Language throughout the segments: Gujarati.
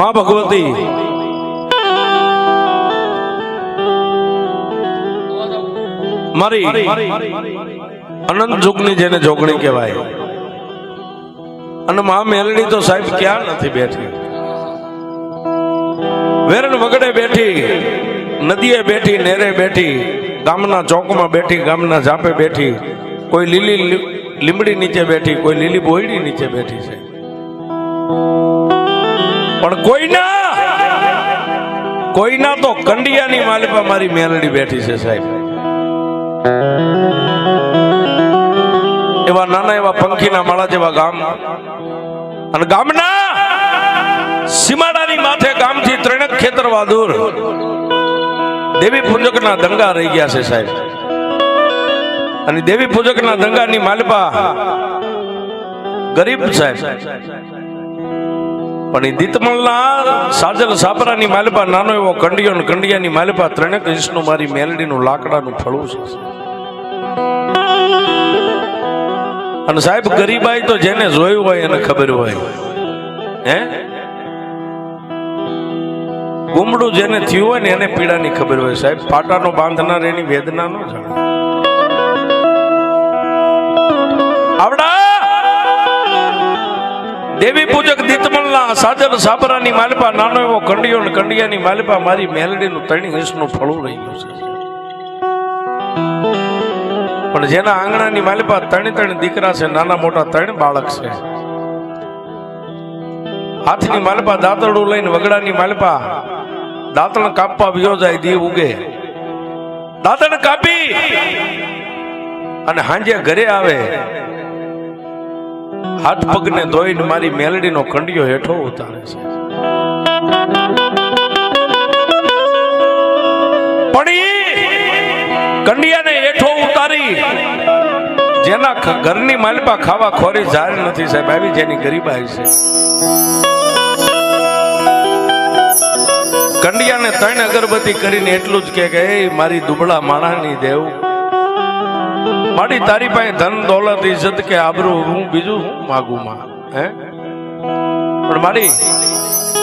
માં ભગવતી મારી અનંત યુગની જેને જોગણી કહેવાય. અને મા મેલડી તો સાહેબ ક્યાં નથી બેઠી, વેરણ વગડે બેઠી, નદીએ બેઠી, નેરે બેઠી, ગામના ચોકમાં બેઠી, ગામના ઝાપે બેઠી, કોઈ લીલી લીમડી નીચે બેઠી, કોઈ લીલી બોયડી નીચે બેઠી છે. પણ કોઈના તો કંડિયાની માલિપા મારી મેલડી બેઠી છે સાહેબ. એવા નાના એવા પંખીના માળા જેવા ગામ, અને ગામના સીમાડાની માથે ગામથી ત્રણેક ખેતરવા દૂર દેવી પૂજકના દંગા રહી ગયા છે સાહેબ. અને દેવી પૂજકના દંગાની માલિપા ગરીબ સાહેબ, પણ એ દીતમલના સાજલ સાપરાની માલિપા નાનો એવો કંડિયો, ને કંડિયાની માલિપા ત્રણેક ઇંચનું મારી મેલડીનું લાકડાનું ફળું છે. અને સાહેબ ગરીબાઈ તો જેને જોયું હોય એને ખબર હોય. હે ગુમડું જેને થયું હોય ને એને પીડાની ખબર હોય સાહેબ. પાટાનો બાંધનાર એની વેદના નો જાણે. આવડા દેવી પૂજક દીતમલના સાજલ સાપરાની માલિપા નાનો એવો કંડિયો, ને કંડિયાની માલિપા મારી મેલડીનું 3 ઇંચનું ફળું રહી ગયું છે. પણ જેના આંગણાની માલિપા 3 દીકરા છે, નાના મોટા 3 બાળક છે. હાથની માલિપા દાંતરડું લઈને, વગડાની માલિપા દાંતણ કાપવા વિયો જાય, દી ઉગે દાંતણ કાપી અને હાંજે ઘરે આવે, હાથ પગને ધોઈને મારી મેલડીનો કંડિયો હેઠો ઉતારે છે. પણ કંડિયાને હેઠો ઉતારી જેના ઘરની માલિપા ખાવા ખોરી જાર નથી સાહેબ, આવી જેની ગરીબાઈ છે. કંડિયાને 3 અગરબત્તી કરીને એટલું જ કે મારી દુબળા માણાની દેવ, મારી તારી પાસે ધન દોલત ઇજ્જત કે આબરૂ હું બીજું હું માગું માં. હે પણ મારી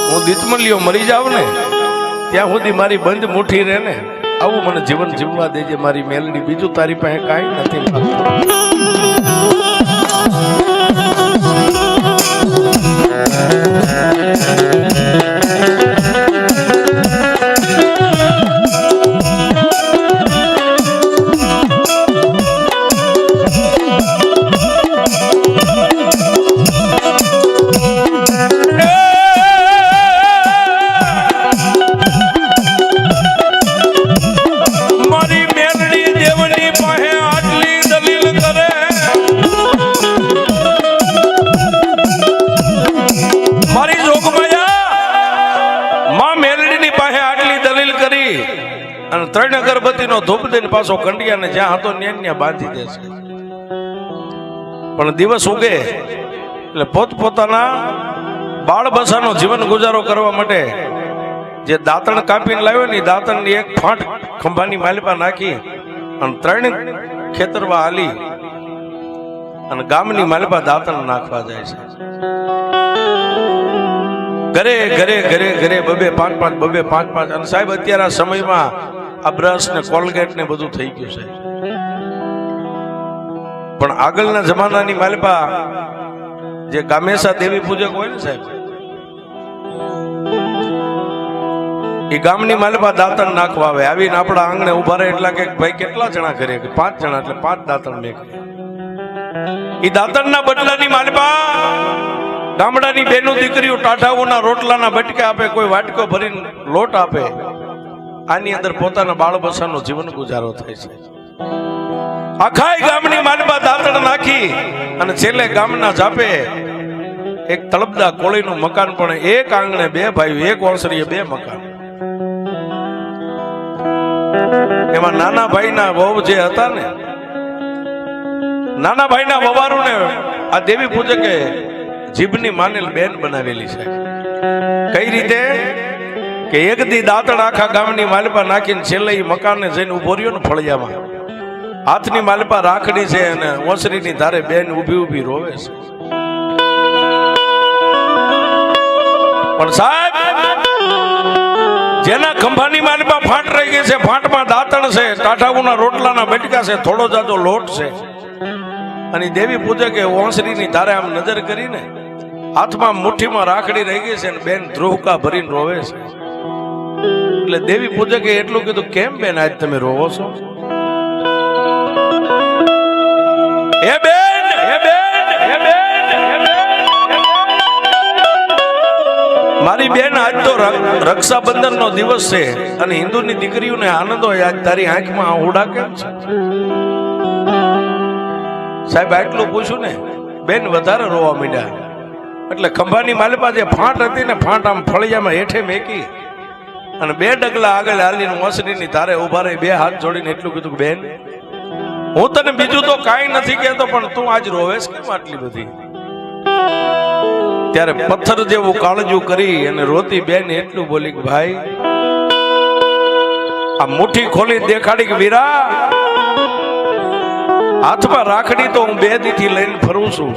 હું દીતમલિયો મરી જાવ ને ત્યાં સુધી મારી બંધ મુઠ્ઠી રહે ને, આવું મને જીવન જીવવા દેજે મારી મેલડી, બીજું તારી પાસે કાંઈ નથી. અને 3 અગરબત્તીનો ધૂપ દઈને પાછો કંડિયાને જ્યાં હતો ત્યાં બાંધી દે છે. પણ દિવસ ઉગે એટલે પોતપોતાના બાળ બસાનો જીવન ગુજારો કરવા માટે જે દાંતણ કાપીને લાવ્યો ને, દાંતણની એક ફાંટ ખંભાની માલિપા નાખી અને 3 ખેતરવા હાલી અને ગામની માલિપા દાંતણ નાખવા જાય છે. ઘરે ઘરે ઘરે ઘરે 2-5 2-5 અને સાહેબ અત્યારે આ સમયમાં આ બ્રશ ને કોલગેટ ને બધું થઈ ગયું છે. પણ આગળના જમાનાની માલિપા જે ગામેસા દેવી પૂજક હોય ને સાહેબ, એ ગામની માલિપા દાંતણ નાખવા આવે, આવીને આપણા આંગણે ઉભા રહે. એટલા કે ભાઈ કેટલા જણા કરે, 5 જણા, એટલે 5 દાંતણ મેકે. એ દાંતણના બદલાની માલિપા ગામડાની બેનો દીકરીઓ ટાઢાઓના રોટલાના બટકે આપે, કોઈ વાટકો ભરીને લોટ આપે. આની અંદર પોતાના બાળ બસાનો જીવન ગુજારો થાય છે. આખા ગામની માલિપા દાંતણ નાખી અને છેલ્લે ગામના ઝાપે એક તળપદા કોળીનું મકાન, પણ એક આંગણે 2 ભાઈઓ, એક ઓસરીએ 2 મકાન. એમાં નાના ભાઈના વહુ જે હતા ને, નાના ભાઈના વવારું ને આ દેવી પૂજકે જીભની માનેલ બેન બનાવેલી છે. કઈ રીતે કે એક દી દાંતણ આખા ગામની માલિપા નાખીને છેલ્લે મકાનને જઈને ઉભો રહ્યો ને ફળિયામાં, હાથની માલિપા રાખડી છે અને ઓસરીની ધારે બેન ઊભી રોવે છે. પણ સાહેબ જેના ખંભાની માલમાં ફાંટ રહી ગઈ છે, ફાંટમાં દાંતણ છે, ટાઢાઉના રોટલાના બટકા છે, થોડો જાજો લોટ છે, અને દેવી પૂજકે ઓસરીની ધારે આમ નજર કરીને હાથમાં મુઠ્ઠીમાં રાખડી રહી ગઈ છે અને બેન ધ્રુવકા ભરીને રોવે છે. એટલે દેવી પૂજકે એટલું કીધું, કેમ બેન આજ તમે રોવો છો? હે બેન, હે બેન, હે બેન, હે બેન, મારી બેન, આજ તો રક્ષાબંધનનો દિવસ છે અને હિન્દુની દીકરીઓને આનંદ હોય. આજ તારી આંખમાં આહુડા કેમ છે? સાહેબ આટલું પૂછ્યું ને, બેન વધારે રોવા માંડ્યા. એટલે ખંભાની માલપા જે ફાંટ હતી ને, ફાંટ આમ ફળિયામાં હેઠે મેકી અને 2 ડગલા આગળ હાલીને ઓસરીની ધારે ઉભા રહી 2 હાથ જોડીને એટલું કીધું, બેન હું તને બીજું તો કાંઈ નથી કહેતો, પણ તું આજ રોવેશ કેમ આટલી બધી? ત્યારે પથ્થર જેવું કાળજું કરી અને રોતી બેન એટલું બોલી કે ભાઈ, આ મુઠ્ઠી ખોલી દેખાડી કે વીરા, હાથમાં રાખડી તો હું 2 દીથી લઈને ફરું છું.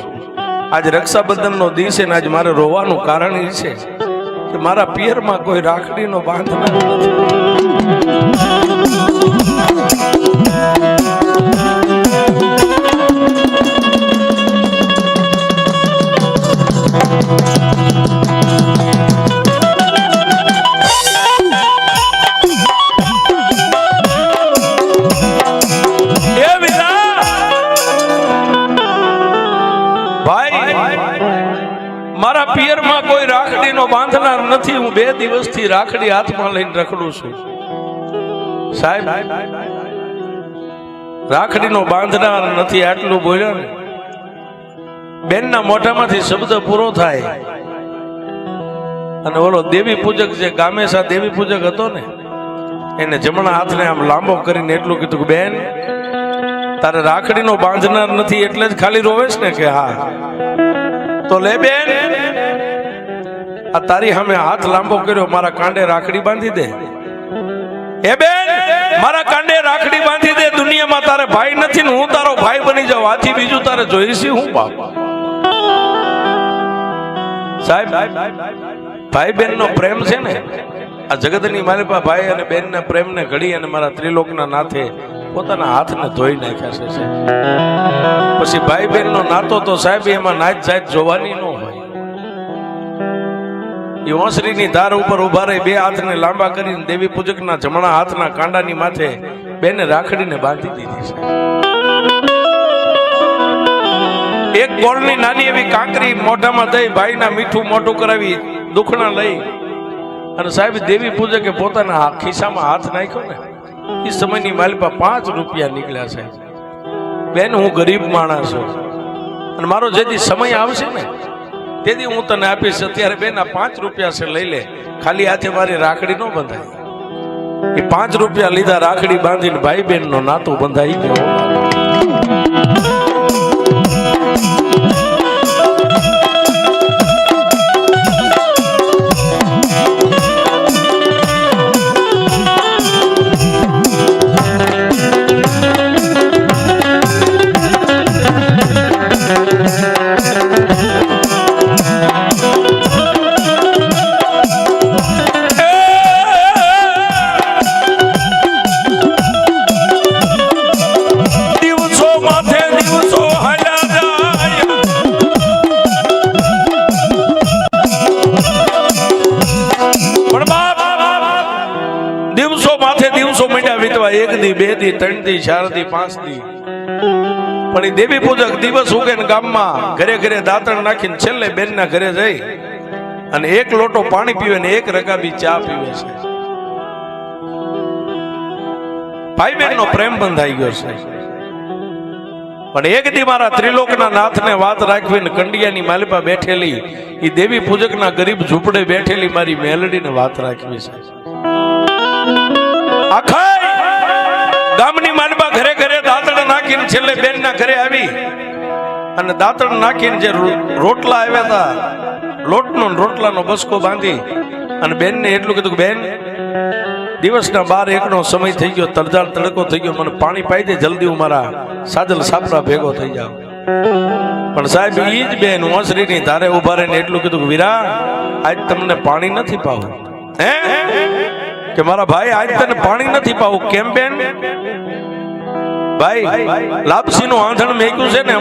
આજ રક્ષાબંધનનો દિવસ છે ને આજ મારે રોવાનું કારણ એ છે કે મારા પિયરમાં કોઈ રાખડીનો બાંધનાર નથી. મારા પિયરમાં કોઈ રાખડીનો બાંધનાર નથી, હું 2 દિવસથી રાખડી હાથમાં લઈને રખડું છું. સાહેબ રાખડીનો બાંધનાર નથી આટલું બોલ્યો ને, બેનના મોઢામાંથી શબ્દ પૂરો થાય અને ઓલો દેવી પૂજક જે ગામેસા દેવી પૂજક હતો ને, એને જમણા હાથને આમ લાંબો કરીને એટલું કીધું કે બેન, તારે રાખડીનો બાંધનાર નથી એટલે જ ખાલી રોવેશ ને? કે હા. તો લે બેન, આ તારી સામે હાથ લાંબો કર્યો, મારા કાંડે રાખડી બાંધી દે. એ બેન, મારા કાંડે રાખડી બાંધી દે. દુનિયામાં તારે ભાઈ નથી ને હું તારો ભાઈ બની જાઉં, આથી બીજું તારે જોઈશે હું? બાપ સાહેબ, ભાઈ બેન નો પ્રેમ છે ને, આ જગતની માલિપા ભાઈ અને બેન ના પ્રેમ ને ઘડી અને મારા ત્રિલોકના નાથે પોતાના હાથને ધોઈ નાખ્યા છે. પછી ભાઈ બેન નો નાતો તો સાહેબ એમાં નાચ જાત જોવાની ન હોય. એ ઓસરીની ધાર ઉપર ઉભા રહી 2 હાથને લાંબા કરીને દેવી પૂજકના જમણા હાથના કાંડાની માથે બેને રાખડીને બાંધી દીધી છે. એક ગોળની નાની એવી કાંકરી મોઢામાં દઈ ભાઈના મીઠું મોઢું કરાવી દુખણા લઈ અને સાહેબ દેવી પૂજકે પોતાના ખિસ્સામાં હાથ નાખ્યો ને, એ સમયની માલિપા 5 રૂપિયા નીકળ્યા છે. બેન, હું ગરીબ માણસ છું અને મારો જેથી સમય આવશે ને તેથી હું તને આપીશ. અત્યારે બેન આ 5 રૂપિયા છે, લઈ લે. ખાલી હાથે મારી રાખડી ન બંધાય. એ 5 રૂપિયા લીધા, રાખડી બાંધીને ભાઈ બેન નો નાતું બંધાઈ ગયો. દિવસો મીંડા વીતવા, 1 દી 2 દી 3 દી 4 દી 5 દી. પણ એ દેવી પૂજક દિવસ ઉગે ને ગામમાં ઘરે ઘરે દાંતણ નાખીને છેલ્લે બેનના ઘરે જઈ અને 1 લોટો પાણી પીવે ને 1 રકાબી ચા પીવે છે. ભાઈ બેન નો પ્રેમ બંધાઈ ગયો છે. પણ એક દી મારા ત્રિલોકના નાથને વાત રાખવીને કંડિયાની માલિપા બેઠેલી એ દેવી પૂજકના ગરીબ ઝૂંપડે બેઠેલી મારી મેલડીને વાત રાખવી છે. આખા ગામની માલિપા ઘરે ઘરે દાંતણ નાખીને છેલ્લે બેનના ઘરે આવી અને દાંતણ નાખીને જે રોટલા આવ્યા હતા, લોટનો રોટલાનો બસકો બાંધી અને બેનને એટલું કીધું કે બેન, દિવસના 12-1 નો સમય થઈ ગયો, તરજાળ તડકો થઈ ગયો, મને પાણી પાઈ દે જલ્દી, હું મારા સાજલ સાપરા ભેગો થઈ જાઉં. પણ સાહેબ ઈ જ બેન ઓસરીની ધારે ઉભા રહીને એટલું કીધું કે વીરા, આજ તમને પાણી નથી પાવું. હે કે મારા ભાઈ આજ તને પાણી નથી પાવું. કેમ બેન? ભાઈ લાપસી નું આંધણ મેક્યું છે ને